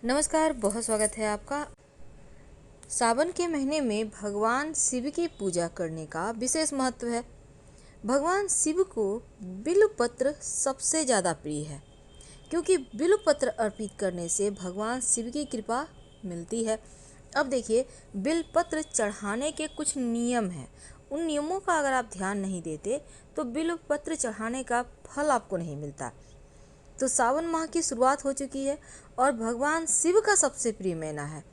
नमस्कार, बहुत स्वागत है आपका। सावन के महीने में भगवान शिव की पूजा करने का विशेष महत्व है। भगवान शिव को बिल्वपत्र सबसे ज़्यादा प्रिय है, क्योंकि बिल्वपत्र अर्पित करने से भगवान शिव की कृपा मिलती है। अब देखिए, बिल्वपत्र चढ़ाने के कुछ नियम हैं। उन नियमों का अगर आप ध्यान नहीं देते तो बिल्वपत्र चढ़ाने का फल आपको नहीं मिलता। तो सावन माह की शुरुआत हो चुकी है और भगवान शिव का सबसे प्रिय महीना है,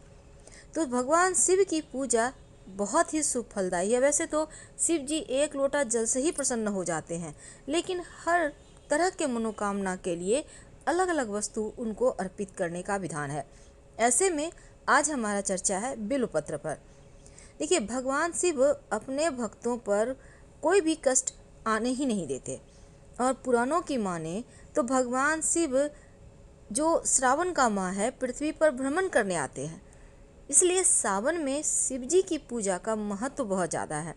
तो भगवान शिव की पूजा बहुत ही शुभ फलदायी है। वैसे तो शिव जी एक लोटा जल से ही प्रसन्न हो जाते हैं, लेकिन हर तरह के मनोकामना के लिए अलग अलग वस्तु उनको अर्पित करने का विधान है। ऐसे में आज हमारा चर्चा है बिल्वपत्र पर। देखिए, भगवान शिव अपने भक्तों पर कोई भी कष्ट आने ही नहीं देते, और पुराणों की माने तो भगवान शिव जो श्रावण का माह है पृथ्वी पर भ्रमण करने आते हैं, इसलिए सावन में शिव जी की पूजा का महत्व बहुत ज़्यादा है।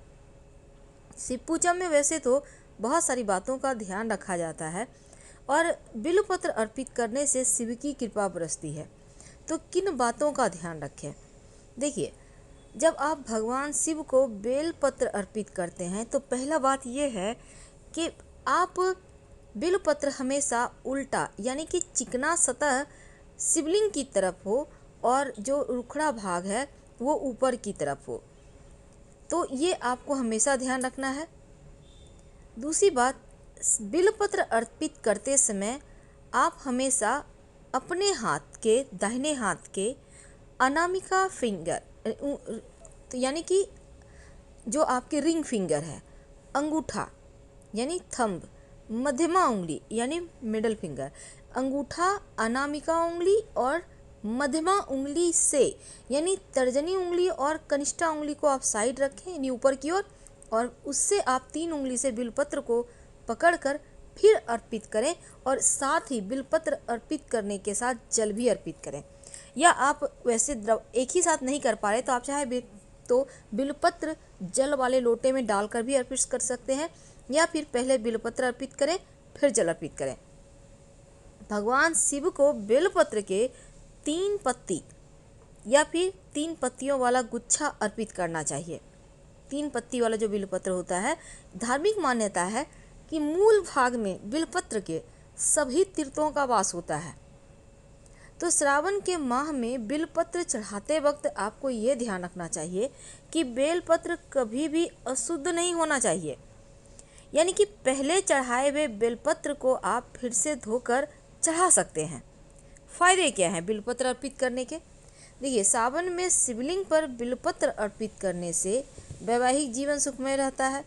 शिव पूजा में वैसे तो बहुत सारी बातों का ध्यान रखा जाता है, और बिल्वपत्र अर्पित करने से शिव की कृपा बरसती है। तो किन बातों का ध्यान रखें? देखिए, जब आप भगवान शिव को बेलपत्र अर्पित करते हैं तो पहला बात यह है कि आप बिल्वपत्र हमेशा उल्टा यानी कि चिकना सतह शिवलिंग की तरफ हो और जो रुखड़ा भाग है वो ऊपर की तरफ हो, तो ये आपको हमेशा ध्यान रखना है। दूसरी बात, बिल्वपत्र अर्पित करते समय आप हमेशा अपने हाथ के दाहिने हाथ के अनामिका फिंगर तो यानी कि जो आपके रिंग फिंगर है, अंगूठा यानी थंब, मध्यमा उंगली यानी मिडल फिंगर, अंगूठा, अनामिका उंगली और मध्यमा उंगली से यानी तर्जनी उंगली और कनिष्ठा उंगली को आप साइड रखें यानी ऊपर की ओर, और उससे आप 3 उंगली से बिल्वपत्र को पकड़कर फिर अर्पित करें, और साथ ही बिल्वपत्र अर्पित करने के साथ जल भी अर्पित करें। या आप वैसे द्रव एक ही साथ नहीं कर पा रहे तो आप चाहे तो बिल्वपत्र जल वाले लोटे में डालकर भी अर्पित कर सकते हैं, या फिर पहले बिल्वपत्र अर्पित करें फिर जल अर्पित करें। भगवान शिव को बिल्वपत्र के 3 पत्ती या फिर 3 पत्तियों वाला गुच्छा अर्पित करना चाहिए। 3 पत्ती वाला जो बिल्वपत्र होता है, धार्मिक मान्यता है कि मूल भाग में बिल्वपत्र के सभी तीर्थों का वास होता है। तो श्रावण के माह में बिल्वपत्र चढ़ाते वक्त आपको ये ध्यान रखना चाहिए कि बेलपत्र कभी भी अशुद्ध नहीं होना चाहिए, यानी कि पहले चढ़ाए हुए बेलपत्र को आप फिर से धोकर चढ़ा सकते हैं। फायदे क्या हैं बिल्वपत्र अर्पित करने के? देखिए, सावन में शिवलिंग पर बिल्वपत्र अर्पित करने से वैवाहिक जीवन सुखमय रहता है,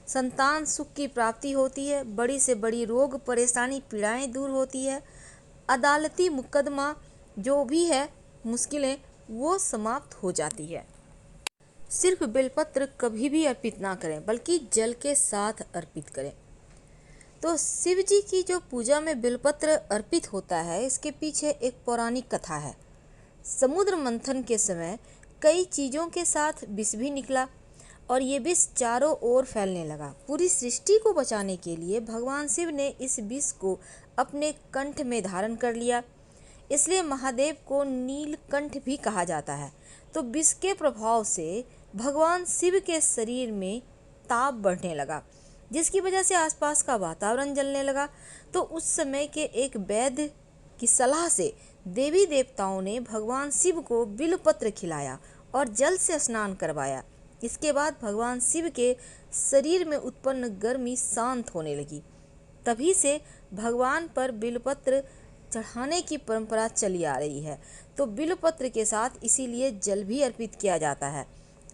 संतान सुख की प्राप्ति होती है, बड़ी से बड़ी रोग परेशानी पीड़ाएं दूर होती है, अदालती मुकदमा जो भी है मुश्किलें वो समाप्त हो जाती है। सिर्फ बेलपत्र कभी भी अर्पित ना करें, बल्कि जल के साथ अर्पित करें। तो शिव जी की जो पूजा में बेलपत्र अर्पित होता है, इसके पीछे एक पौराणिक कथा है। समुद्र मंथन के समय कई चीज़ों के साथ विष भी निकला, और ये विष चारों ओर फैलने लगा। पूरी सृष्टि को बचाने के लिए भगवान शिव ने इस विष को अपने कंठ में धारण कर लिया, इसलिए महादेव को नीलकंठ भी कहा जाता है। तो विष के प्रभाव से भगवान शिव के शरीर में ताप बढ़ने लगा, जिसकी वजह से आसपास का वातावरण जलने लगा। तो उस समय के एक वैद्य की सलाह से देवी देवताओं ने भगवान शिव को बिल्वपत्र खिलाया और जल से स्नान करवाया। इसके बाद भगवान शिव के शरीर में उत्पन्न गर्मी शांत होने लगी। तभी से भगवान पर बिल्वपत्र चढ़ाने की परंपरा चली आ रही है। तो बिल्वपत्र के साथ इसीलिए जल भी अर्पित किया जाता है।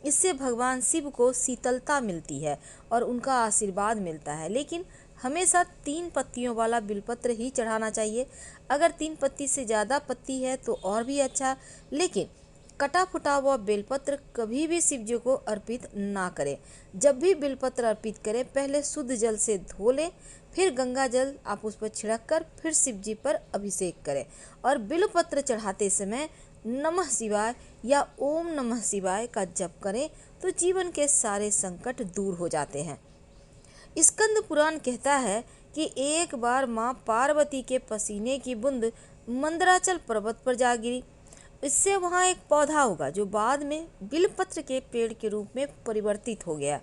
इससे भगवान शिव को शीतलता मिलती है और उनका आशीर्वाद मिलता है। लेकिन हमेशा 3 पत्तियों वाला बिल्वपत्र ही चढ़ाना चाहिए। अगर 3 पत्ती से ज़्यादा पत्ती है तो और भी अच्छा, लेकिन कटा फुटा हुआ बेलपत्र कभी भी शिव जी को अर्पित ना करें। जब भी बेलपत्र अर्पित करें, पहले शुद्ध जल से धो लें, फिर गंगा जल आप उस पर छिड़क कर फिर शिव जी पर अभिषेक करें। और बिल्वपत्र चढ़ाते समय नमः शिवाय या ओम नमः शिवाय का जप करें, तो जीवन के सारे संकट दूर हो जाते हैं। स्कंद पुराण कहता है कि एक बार माँ पार्वती के पसीने की बूंद मंदराचल पर्वत पर जा गिरी। इससे वहाँ एक पौधा होगा जो बाद में बिलपत्र के पेड़ के रूप में परिवर्तित हो गया।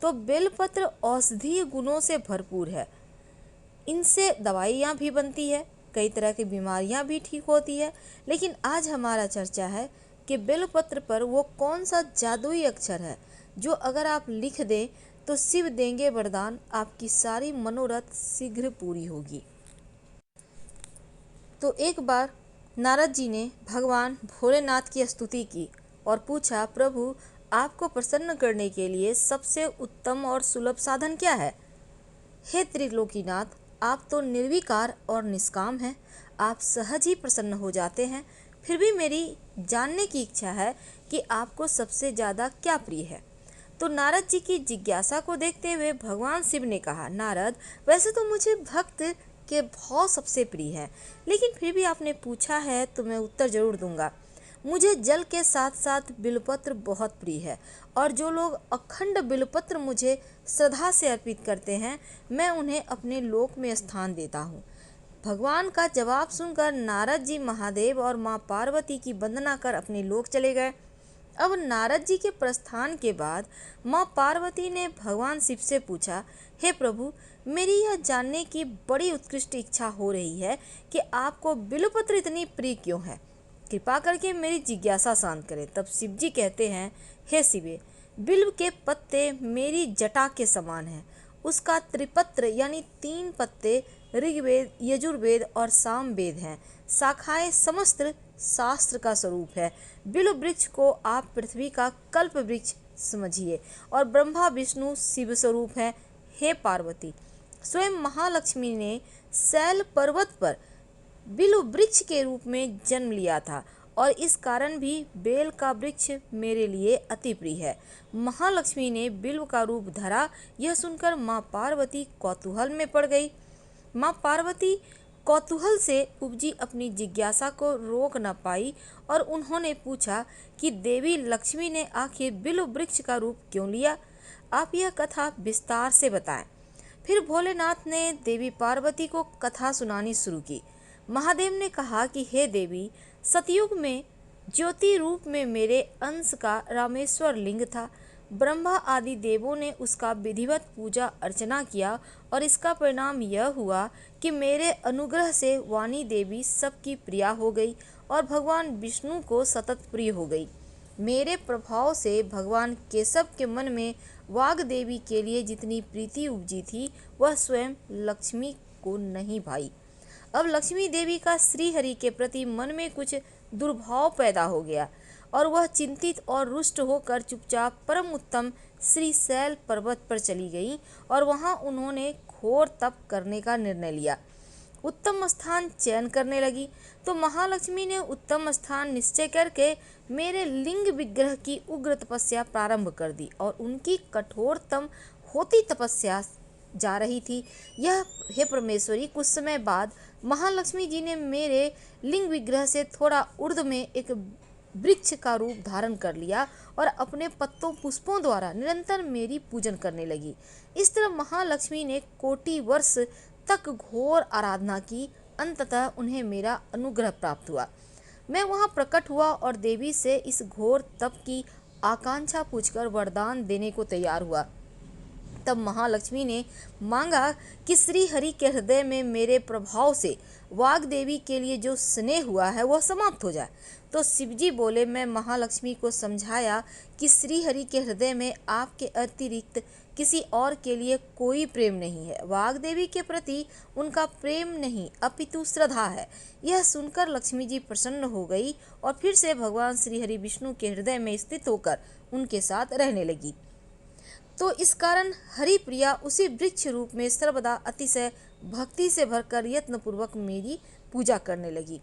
तो बेलपत्र औषधीय गुणों से भरपूर है। इनसे दवाइयाँ भी बनती है, कई तरह की बीमारियाँ भी ठीक होती है। लेकिन आज हमारा चर्चा है कि बेलपत्र पर वो कौन सा जादुई अक्षर है जो अगर आप लिख दें तो शिव देंगे वरदान, आपकी सारी मनोरथ शीघ्र पूरी होगी। तो एक बार नारद जी ने भगवान भोलेनाथ की स्तुति की और पूछा, प्रभु आपको प्रसन्न करने के लिए सबसे उत्तम और सुलभ साधन क्या है? हे त्रिलोकीनाथ, आप तो निर्विकार और निष्काम हैं, आप सहज ही प्रसन्न हो जाते हैं। फिर भी मेरी जानने की इच्छा है कि आपको सबसे ज़्यादा क्या प्रिय है। तो नारद जी की जिज्ञासा को देखते हुए भगवान शिव ने कहा, नारद वैसे तो मुझे भक्त के भाव सबसे प्रिय है, लेकिन फिर भी आपने पूछा है तो मैं उत्तर जरूर दूंगा। मुझे जल के साथ साथ बिलपत्र बहुत प्रिय है और जो लोग अखंड बिलपत्र मुझे श्रद्धा से अर्पित करते हैं मैं उन्हें अपने लोक में स्थान देता हूँ। भगवान का जवाब सुनकर नारद जी महादेव और माँ पार्वती की वंदना कर अपने लोक चले गए। अब नारद जी के प्रस्थान के बाद माँ पार्वती ने भगवान शिव से पूछा, हे प्रभु मेरी यह जानने की बड़ी उत्कृष्ट इच्छा हो रही है कि आपको बिल्वपत्र इतनी प्रिय क्यों है, कृपा करके मेरी जिज्ञासा शांत करें। तब शिव जी कहते हैं, हे शिवे, बिल्व के पत्ते मेरी जटा के समान हैं। उसका त्रिपत्र यानी 3 पत्ते ऋग्वेद, यजुर्वेद और सामवेद हैं। शाखाएं समस्त शास्त्र का स्वरूप है। बिल्व वृक्ष को आप पृथ्वी का कल्प वृक्ष समझिए और ब्रह्मा विष्णु शिव स्वरूप है। हे पार्वती, स्वयं महालक्ष्मी ने शैल पर्वत पर बिल्व वृक्ष के रूप में जन्म लिया था और इस कारण भी बेल का वृक्ष मेरे लिए अति प्रिय है। महालक्ष्मी ने बिल्व का रूप धरा, यह सुनकर माँ पार्वती कौतूहल में पड़ गई। माँ पार्वती कौतूहल से उपजी अपनी जिज्ञासा को रोक न पाई और उन्होंने पूछा कि देवी लक्ष्मी ने आखिर बिल्व वृक्ष का रूप क्यों लिया? आप यह कथा विस्तार से बताएं। फिर भोलेनाथ ने देवी पार्वती को कथा सुनानी शुरू की। महादेव ने कहा कि हे देवी, सतयुग में ज्योति रूप में मेरे अंश का रामेश्वर लिंग था। ब्रह्मा आदि देवों ने उसका विधिवत पूजा अर्चना किया और इसका परिणाम यह हुआ कि मेरे अनुग्रह से वाणी देवी सबकी प्रिया हो गई और भगवान विष्णु को सतत प्रिय हो गई। मेरे प्रभाव से भगवान केशव के मन में वाग देवी के लिए जितनी प्रीति उपजी थी वह स्वयं लक्ष्मी को नहीं भाई। अब लक्ष्मी देवी का श्रीहरि के प्रति मन में कुछ दुर्भाव पैदा हो गया और वह चिंतित और रुष्ट होकर चुपचाप परम उत्तम श्रीशैल पर्वत पर चली गई और वहां उन्होंने घोर तप करने का निर्णय लिया। उत्तम स्थान चयन करने लगी तो महालक्ष्मी ने उत्तम स्थान निश्चय करके मेरे लिंग विग्रह की उग्र तपस्या प्रारंभ कर दी और उनकी कठोरतम होती तपस्या जा रही थी। यह हे परमेश्वरी, कुछ समय बाद महालक्ष्मी जी ने मेरे लिंग विग्रह से थोड़ा ऊर्ध में एक वृक्ष का रूप धारण कर लिया और अपने पत्तों पुष्पों द्वारा निरंतर मेरी पूजन करने लगी। इस तरह महालक्ष्मी ने कोटि वर्ष तक घोर आराधना की। अंततः उन्हें मेरा अनुग्रह प्राप्त हुआ। मैं वहां प्रकट हुआ और देवी से इस घोर तप की आकांक्षा पूछकर वरदान देने को तैयार हुआ। तब महालक्ष्मी ने मांगा कि श्री हरि के हृदय में मेरे प्रभाव से वाग देवी के लिए जो स्नेह हुआ है वह समाप्त हो जाए। तो शिवजी बोले, मैं महालक्ष्मी को समझाया कि श्री हरि के हृदय में आपके अतिरिक्त किसी और के लिए कोई प्रेम नहीं है। वाग देवी के प्रति उनका प्रेम नहीं अपितु श्रद्धा है। यह सुनकर लक्ष्मी जी प्रसन्न हो गई और फिर से भगवान श्री हरि विष्णु के हृदय में स्थित होकर उनके साथ रहने लगी। तो इस कारण हरि प्रिया उसी वृक्ष रूप में सर्वदा अतिशय भक्ति से भरकर यत्नपूर्वक मेरी पूजा करने लगी।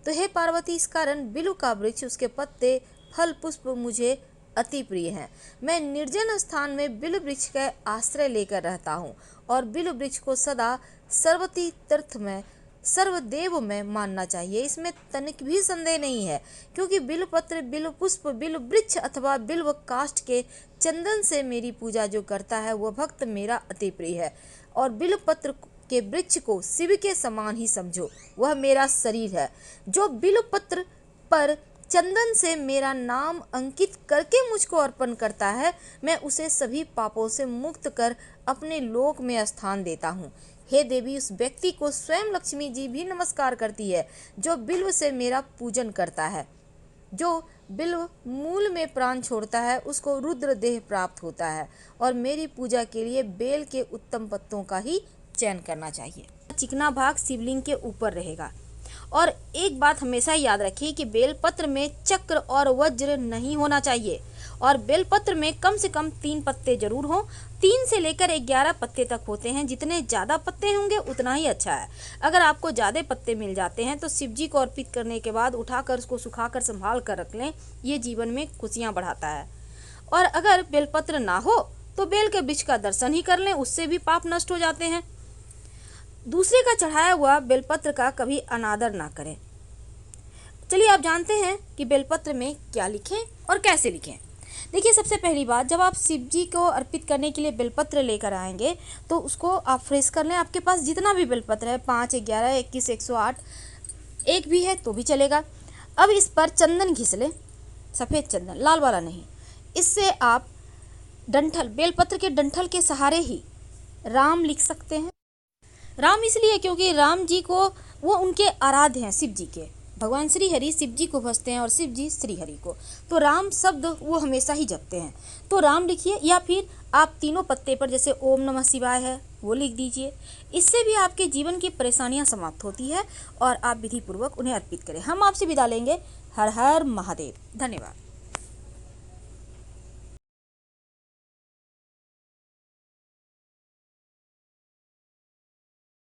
तो हे पार्वती, इस कारण बिल्व का वृक्ष, उसके पत्ते, फल, पुष्प मुझे अति प्रिय हैं। मैं निर्जन स्थान में बिल्व वृक्ष का आश्रय लेकर रहता हूँ और बिल्व वृक्ष को सदा सर्वती तीर्थ में सर्वदेव में मानना चाहिए, इसमें तनिक भी संदेह नहीं है। क्योंकि बिल्व पत्र, बिल्व पुष्प, बिल्व वृक्ष अथवा बिल्व काष्ठ के चंदन से मेरी पूजा जो करता है वह भक्त मेरा अति प्रिय है। और बिल्व पत्र के वृक्ष को शिव के समान ही समझो। वह मेरा शरीर है। जो बिल्वपत्र पर चंदन से मेरा नाम अंकित करके मुझको अर्पण करता है, मैं उसे सभी पापों से मुक्त कर अपने लोक में स्थान देता हूँ। हे देवी, उस व्यक्ति को स्वयं लक्ष्मी जी भी नमस्कार करती है जो बिल्व से मेरा पूजन करता है। जो बिल्व मूल में प्राण छोड़ता है उसको रुद्र देह प्राप्त होता है, और मेरी पूजा के लिए बेल के उत्तम पत्तों का ही चयन करना चाहिए। चिकना भाग शिवलिंग के ऊपर रहेगा। और एक बात हमेशा याद रखिए कि बेलपत्र में चक्र और वज्र नहीं होना चाहिए, और बेलपत्र में कम से कम 3 पत्ते जरूर हों। 3 से लेकर 11 पत्ते तक होते हैं। जितने ज़्यादा पत्ते होंगे उतना ही अच्छा है। अगर आपको ज़्यादा पत्ते मिल जाते हैं तो शिव जी को अर्पित करने के बाद उठाकर उसको सुखाकर संभाल कर रख लें। ये जीवन में खुशियाँ बढ़ाता है। और अगर बेलपत्र ना हो तो बेल के वृक्ष का दर्शन ही कर लें, उससे भी पाप नष्ट हो जाते हैं। दूसरे का चढ़ाया हुआ बेलपत्र का कभी अनादर ना करें। चलिए आप जानते हैं कि बेलपत्र में क्या लिखें और कैसे लिखें। देखिए, सबसे पहली बात, जब आप शिव जी को अर्पित करने के लिए बेलपत्र लेकर आएंगे तो उसको आप फ्रेश कर लें। आपके पास जितना भी बेलपत्र है, 5, 11, 21, 108, एक भी है तो भी चलेगा। अब इस पर चंदन घिस लें, सफ़ेद चंदन, लाल वाला नहीं। इससे आप डंठल, बेलपत्र के डंठल के सहारे ही राम लिख सकते हैं। राम इसलिए क्योंकि राम जी को, वो उनके आराध्य हैं, शिव जी के। भगवान श्री हरि शिव जी को भजते हैं और शिव जी श्री हरि को, तो राम शब्द वो हमेशा ही जपते हैं। तो राम लिखिए, या फिर आप तीनों पत्ते पर जैसे ओम नमः शिवाय है वो लिख दीजिए। इससे भी आपके जीवन की परेशानियां समाप्त होती है और आप विधि पूर्वक उन्हें अर्पित करें। हम आपसे विदा लेंगे। हर हर महादेव। धन्यवाद।